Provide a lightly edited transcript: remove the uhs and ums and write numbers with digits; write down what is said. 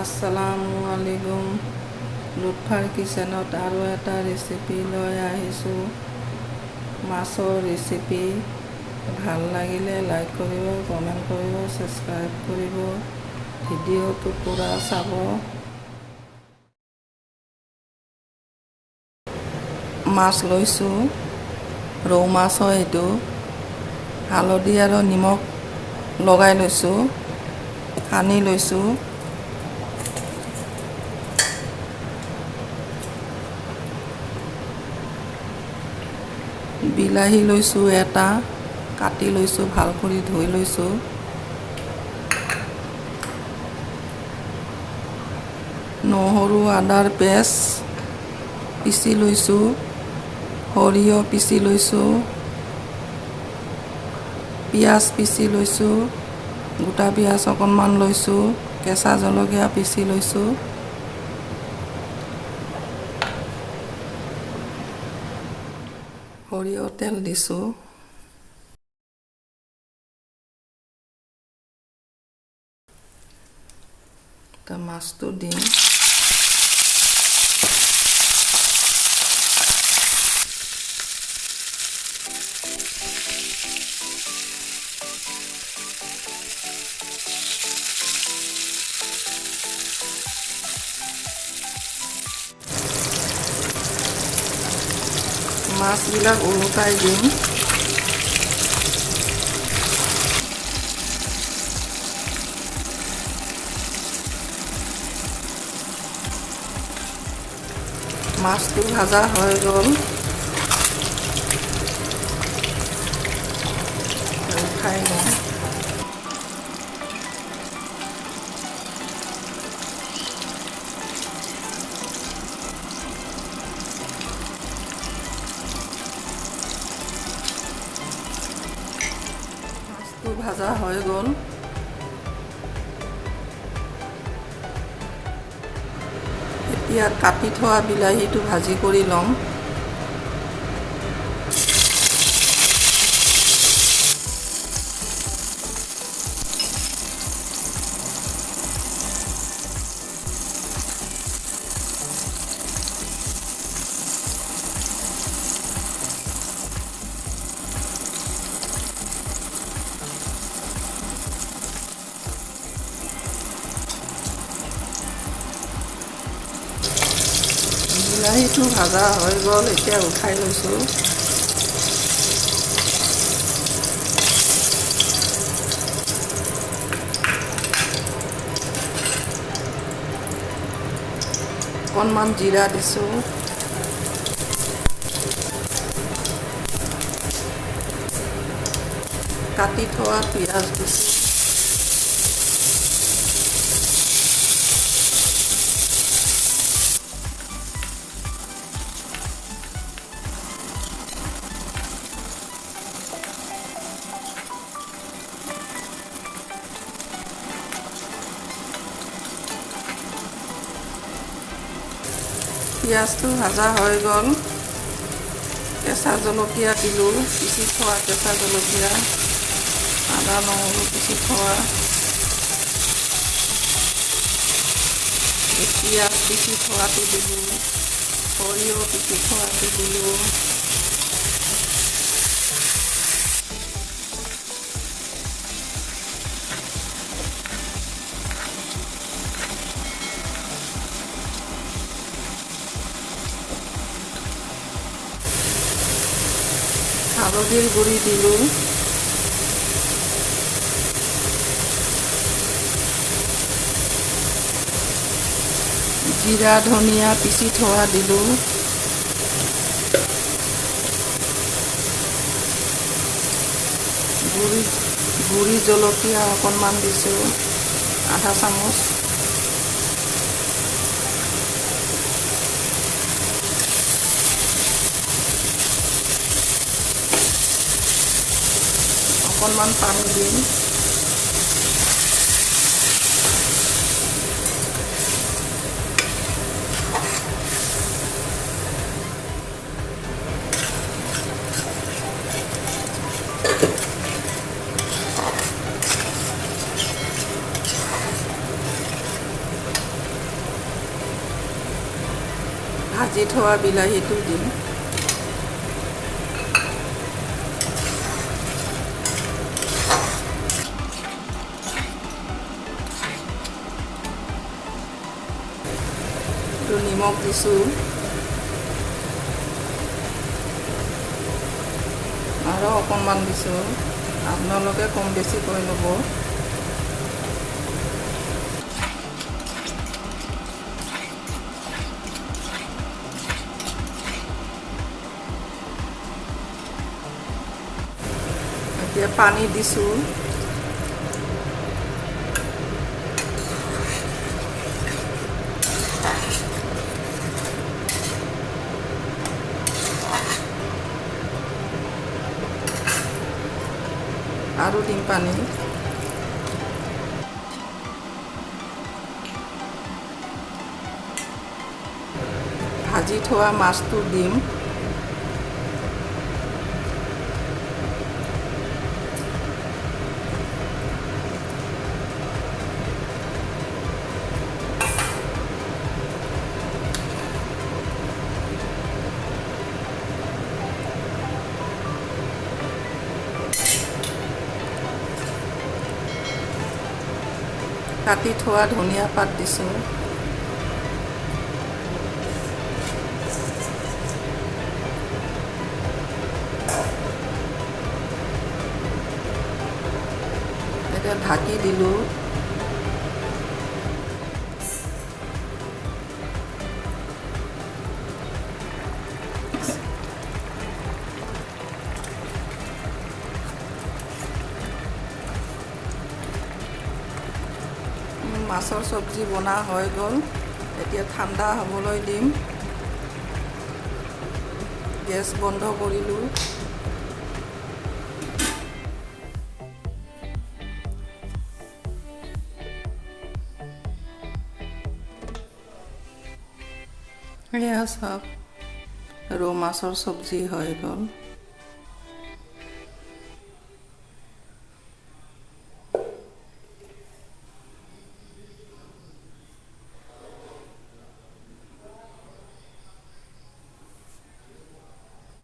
আসসালামু আলাইকুম। লুৎফাৰ কিচেনত আৰু এটা ৰেচিপি লৈ আহিছোঁ, মাছৰ ৰেচিপি। ভাল লাগিলে লাইক কৰিব, কমেণ্ট কৰিব, ছাবস্ক্ৰাইব কৰিব, ভিডিঅ'টো পূৰা চাব। মাছ লৈছোঁ, ৰৌ মাছ হয় এইটো। হালধি আৰু নিমখ লগাই লৈছোঁ, সানি লৈছোঁ। বিলাহী লৈছোঁ এটা, কাটি লৈছোঁ, ভাল কৰি ধুই লৈছোঁ। নহৰু আদাৰ পেষ্ট পিচি লৈছোঁ, সৰিয়হ পিচি লৈছোঁ, পিঁয়াজ পিচি লৈছোঁ, গোটা পিঁয়াজ অকণমান লৈছোঁ, কেঁচা জলকীয়া পিচি লৈছোঁ। সৰিয়হ তেল দিছোঁ। মাছটো দিম। মাছবিলাক ওলটাই দিম। মাছটো ভাজা হৈ গ'ল, উঠাই লওঁ। মাছটো ভাজা হৈ গ'ল। এতিয়া কাটি থোৱা বিলাহীটো ভাজি কৰি ল'ম। বিলাহীটো ভাজা হৈ গ'ল, এতিয়া উঠাই লৈছোঁ। অকণমান জিৰা দিছোঁ। কাটি থোৱা পিঁয়াজ দিছোঁ। পিঁয়াজটো ভাজা হৈ গ'ল, কেঁচা জলকীয়া দিলোঁ, পিচি থোৱা কেঁচা জলকীয়া, আদা নহৰু পিচি থোৱা, পিঁয়াজ পিচি থোৱাটো দিলোঁ, সৰিয়হ পিচি থোৱাটো দিলোঁ। হালধিৰ গুড়ি দিলোঁ। জিৰা ধনিয়া পিচি থোৱা দিলোঁ। গুড়ি জলকীয়া অকণমান দিছোঁ, আধা চামুচ। অকণমান পানী দিম। ভাজি থোৱা বিলাহীটো দিম। নিমখ দিছোঁ আৰু অকণমান দিছোঁ, আপোনালোকে কম বেছি কৰি ল'ব। এতিয়া পানী দিছোঁ। আৰু দিম পানী। ভাজি থোৱা মাছটো দিম। কাটি থোৱা ধনিয়া পাত দিছোঁ। এতিয়া ঢাকি দিলোঁ। মাছৰ চব্জি বনা হৈ গ'ল। এতিয়া ঠাণ্ডা হ'বলৈ দিম। গেছ বন্ধ কৰিলোঁ। এয়া চাওক, ৰৌ মাছৰ চব্জি হৈ গ'ল।